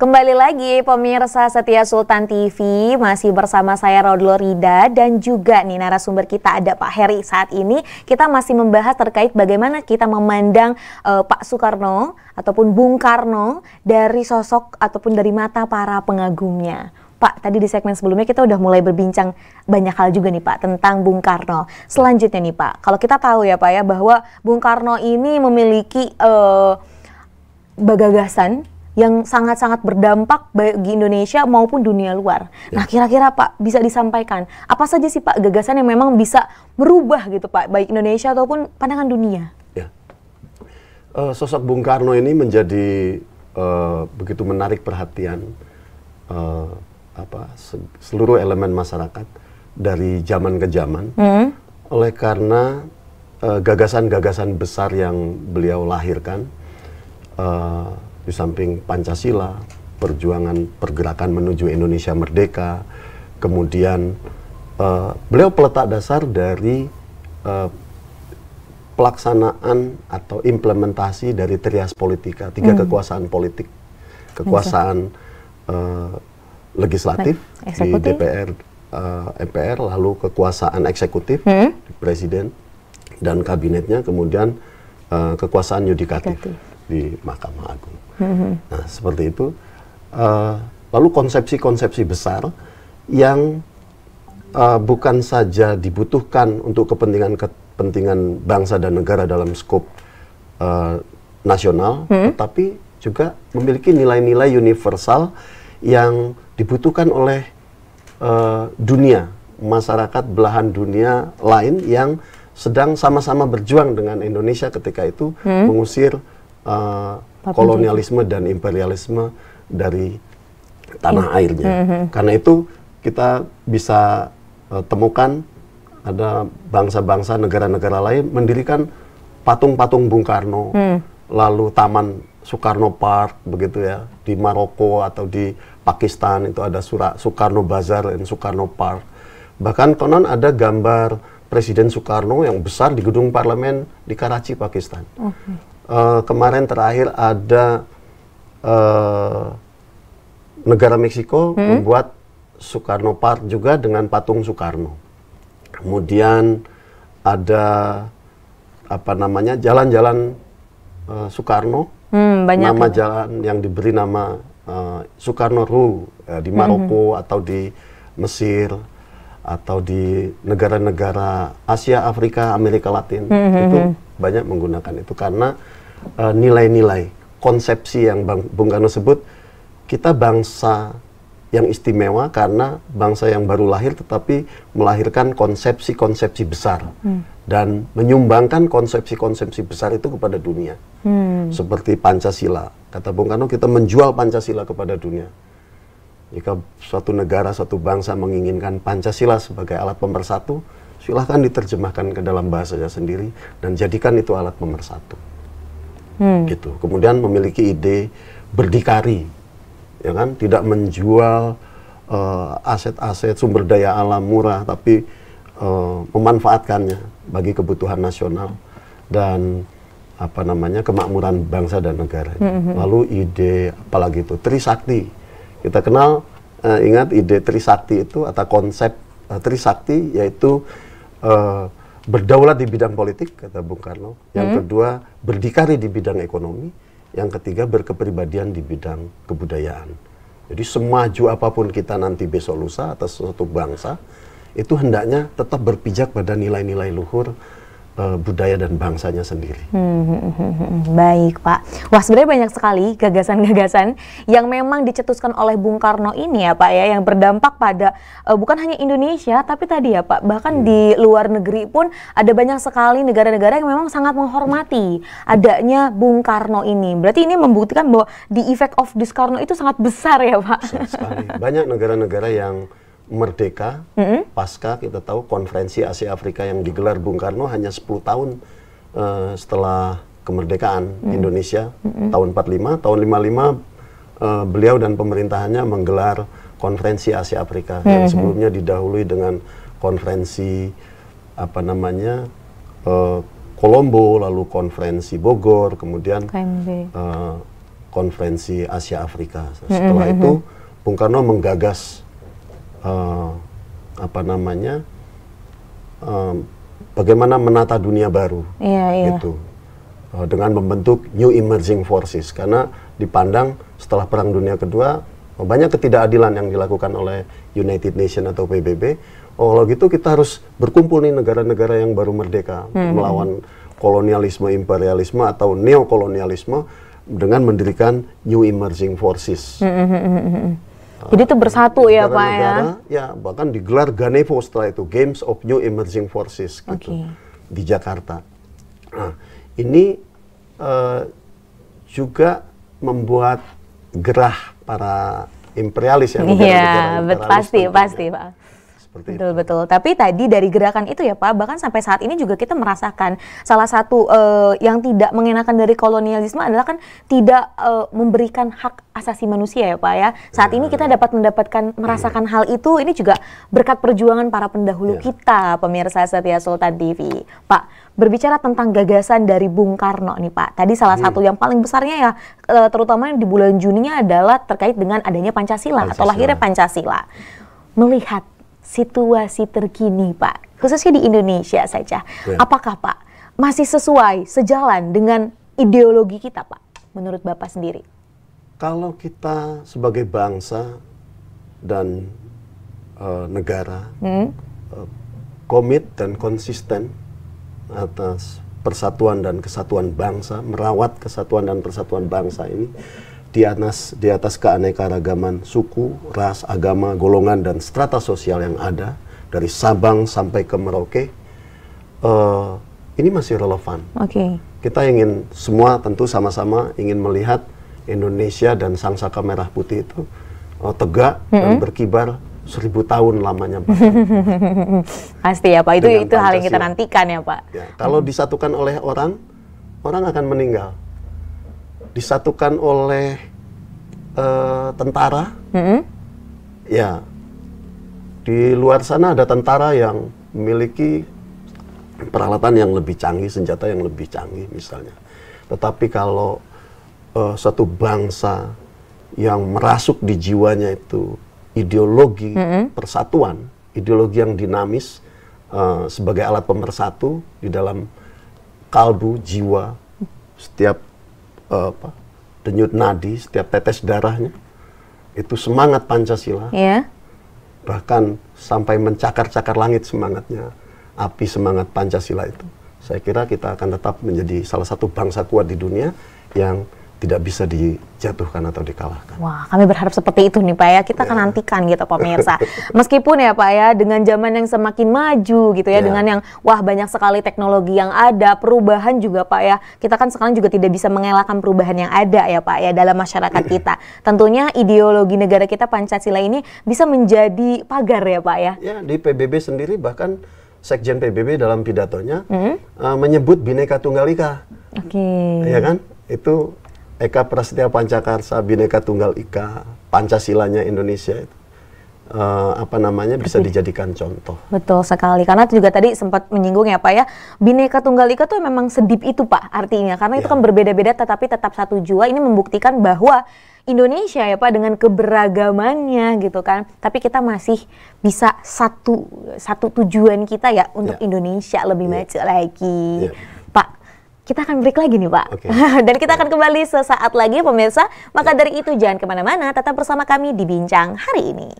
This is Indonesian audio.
Kembali lagi pemirsa setia Sultan TV, masih bersama saya Rodlo Rida dan juga nih narasumber kita ada Pak Heri. Saat ini kita masih membahas terkait bagaimana kita memandang Pak Soekarno ataupun Bung Karno dari sosok ataupun dari mata para pengagumnya. Pak, tadi di segmen sebelumnya kita udah mulai berbincang banyak hal juga nih Pak tentang Bung Karno. Selanjutnya nih Pak, kalau kita tahu ya Pak ya bahwa Bung Karno ini memiliki gagasan yang sangat-sangat berdampak bagi Indonesia maupun dunia luar. Nah, kira-kira Pak bisa disampaikan apa saja sih Pak gagasan yang memang bisa merubah gitu Pak, baik Indonesia ataupun pandangan dunia? Ya, sosok Bung Karno ini menjadi begitu menarik perhatian seluruh elemen masyarakat dari zaman ke zaman, oleh karena gagasan-gagasan besar yang beliau lahirkan. Di samping Pancasila, pergerakan menuju Indonesia merdeka, kemudian beliau peletak dasar dari pelaksanaan atau implementasi dari trias politika, tiga kekuasaan politik, kekuasaan legislatif di DPR, MPR, lalu kekuasaan eksekutif, presiden dan kabinetnya, kemudian kekuasaan yudikatif di Mahkamah Agung. Nah, seperti itu. Lalu konsepsi-konsepsi besar yang bukan saja dibutuhkan untuk kepentingan bangsa dan negara dalam skop nasional, tetapi juga memiliki nilai-nilai universal yang dibutuhkan oleh dunia, masyarakat belahan dunia lain yang sedang sama-sama berjuang dengan Indonesia ketika itu mengusir kolonialisme dan imperialisme dari tanah airnya. Karena itu kita bisa temukan ada bangsa-bangsa, negara-negara lain mendirikan patung-patung Bung Karno, lalu Taman Soekarno Park begitu ya, di Maroko atau di Pakistan itu ada Soekarno Bazar dan Soekarno Park. Bahkan konon ada gambar Presiden Soekarno yang besar di gedung parlemen di Karachi, Pakistan. Kemarin terakhir ada negara Meksiko membuat Soekarno Park juga dengan patung Soekarno. Kemudian ada jalan-jalan Soekarno, nama jalan yang diberi nama Soekarno Road di Maroko atau di Mesir atau di negara-negara Asia, Afrika, Amerika Latin, itu banyak menggunakan itu karena nilai-nilai konsepsi yang Bung Karno sebut, kita bangsa yang istimewa karena bangsa yang baru lahir tetapi melahirkan konsepsi-konsepsi besar dan menyumbangkan konsepsi-konsepsi besar itu kepada dunia. Seperti Pancasila, kata Bung Karno, kita menjual Pancasila kepada dunia. Jika suatu negara, suatu bangsa menginginkan Pancasila sebagai alat pemersatu, silahkan diterjemahkan ke dalam bahasanya sendiri dan jadikan itu alat pemersatu. Gitu. Kemudian memiliki ide berdikari, ya kan, tidak menjual aset-aset sumber daya alam murah, tapi memanfaatkannya bagi kebutuhan nasional dan kemakmuran bangsa dan negara. Lalu ide apalagi itu Trisakti, kita kenal, ingat ide Trisakti itu atau konsep Trisakti, yaitu berdaulat di bidang politik, kata Bung Karno. Yang kedua, berdikari di bidang ekonomi. Yang ketiga, berkepribadian di bidang kebudayaan. Jadi semaju apapun kita nanti besok lusa atas suatu bangsa, itu hendaknya tetap berpijak pada nilai-nilai luhur budaya dan bangsanya sendiri. Baik Pak. Wah, sebenarnya banyak sekali gagasan-gagasan yang memang dicetuskan oleh Bung Karno ini ya Pak ya, yang berdampak pada bukan hanya Indonesia, tapi tadi ya Pak, bahkan di luar negeri pun ada banyak sekali negara-negara yang memang sangat menghormati adanya Bung Karno ini. Berarti ini membuktikan bahwa the effect of this Karno itu sangat besar ya Pak. Besar sekali. Banyak negara-negara yang merdeka, pasca kita tahu konferensi Asia Afrika yang digelar Bung Karno hanya 10 tahun setelah kemerdekaan Indonesia, tahun 45, tahun 55 beliau dan pemerintahannya menggelar konferensi Asia Afrika yang sebelumnya didahului dengan konferensi Kolombo, lalu konferensi Bogor, kemudian konferensi Asia Afrika. Setelah itu Bung Karno menggagas bagaimana menata dunia baru, gitu, dengan membentuk New Emerging Forces, karena dipandang setelah Perang Dunia Kedua banyak ketidakadilan yang dilakukan oleh United Nations atau PBB. Kalau gitu kita harus berkumpul nih negara-negara yang baru merdeka melawan kolonialisme, imperialisme atau neokolonialisme dengan mendirikan New Emerging Forces. Jadi itu bersatu ya Pak ya? Ya, bahkan digelar Ganevo setelah itu, Games of New Emerging Forces gitu, di Jakarta. Nah, ini juga membuat gerah para imperialis ya. Iya, pasti Pak. Betul. Tapi tadi dari gerakan itu ya Pak, bahkan sampai saat ini juga kita merasakan salah satu yang tidak mengenakan dari kolonialisme adalah kan tidak memberikan hak asasi manusia ya Pak ya. Saat ini kita dapat merasakan hal itu, ini juga berkat perjuangan para pendahulu kita, pemirsa setia Sultan TV. Pak, berbicara tentang gagasan dari Bung Karno nih Pak, tadi salah satu yang paling besarnya ya, terutama di bulan Juninya adalah terkait dengan adanya Pancasila. Atau lahirnya Pancasila. Melihat situasi terkini Pak, khususnya di Indonesia saja, apakah Pak masih sesuai, sejalan dengan ideologi kita Pak, menurut Bapak sendiri? Kalau kita sebagai bangsa dan negara komit dan konsisten atas persatuan dan kesatuan bangsa, merawat kesatuan dan persatuan bangsa ini di atas keanekaragaman suku, ras, agama, golongan, dan strata sosial yang ada, dari Sabang sampai ke Merauke, ini masih relevan. Kita ingin semua tentu sama-sama ingin melihat Indonesia dan Sang Saka Merah Putih itu tegak dan berkibar 1000 tahun lamanya Pak. Pasti ya Pak, itu hal yang kita nantikan ya Pak. Ya, kalau disatukan oleh orang akan meninggal. Disatukan oleh tentara, ya di luar sana ada tentara yang memiliki peralatan yang lebih canggih, senjata yang lebih canggih misalnya. Tetapi kalau satu bangsa yang merasuk di jiwanya itu ideologi persatuan, ideologi yang dinamis sebagai alat pemersatu di dalam kalbu jiwa setiap denyut nadi, setiap tetes darahnya itu semangat Pancasila, bahkan sampai mencakar-cakar langit semangatnya, api semangat Pancasila itu. Saya kira kita akan tetap menjadi salah satu bangsa kuat di dunia yang tidak bisa dijatuhkan atau dikalahkan. Wah, kami berharap seperti itu nih Pak ya. Kita akan nantikan gitu pemirsa. Meskipun ya Pak ya, dengan zaman yang semakin maju gitu ya, dengan yang banyak sekali teknologi yang ada, perubahan juga Pak ya. Kita kan sekarang juga tidak bisa mengelakkan perubahan yang ada ya Pak ya dalam masyarakat kita. Tentunya ideologi negara kita Pancasila ini bisa menjadi pagar ya Pak ya. Ya, di PBB sendiri bahkan Sekjen PBB dalam pidatonya menyebut Bhinneka Tunggal Ika. Ya kan? Itu Eka Prasetya Pancakarsa, Bhinneka Tunggal Ika, Pancasilanya Indonesia itu bisa dijadikan contoh. Betul sekali, karena juga tadi sempat menyinggung ya Pak ya, Bhinneka Tunggal Ika tuh memang sedip itu Pak artinya, karena itu kan berbeda-beda tetapi tetap satu jua. Ini membuktikan bahwa Indonesia ya Pak dengan keberagamannya gitu kan, tapi kita masih bisa satu tujuan kita ya untuk Indonesia lebih maju lagi. Pak, kita akan break lagi nih Pak, dan kita akan kembali sesaat lagi pemirsa. Maka dari itu jangan kemana-mana, tetap bersama kami di Bincang Hari Ini.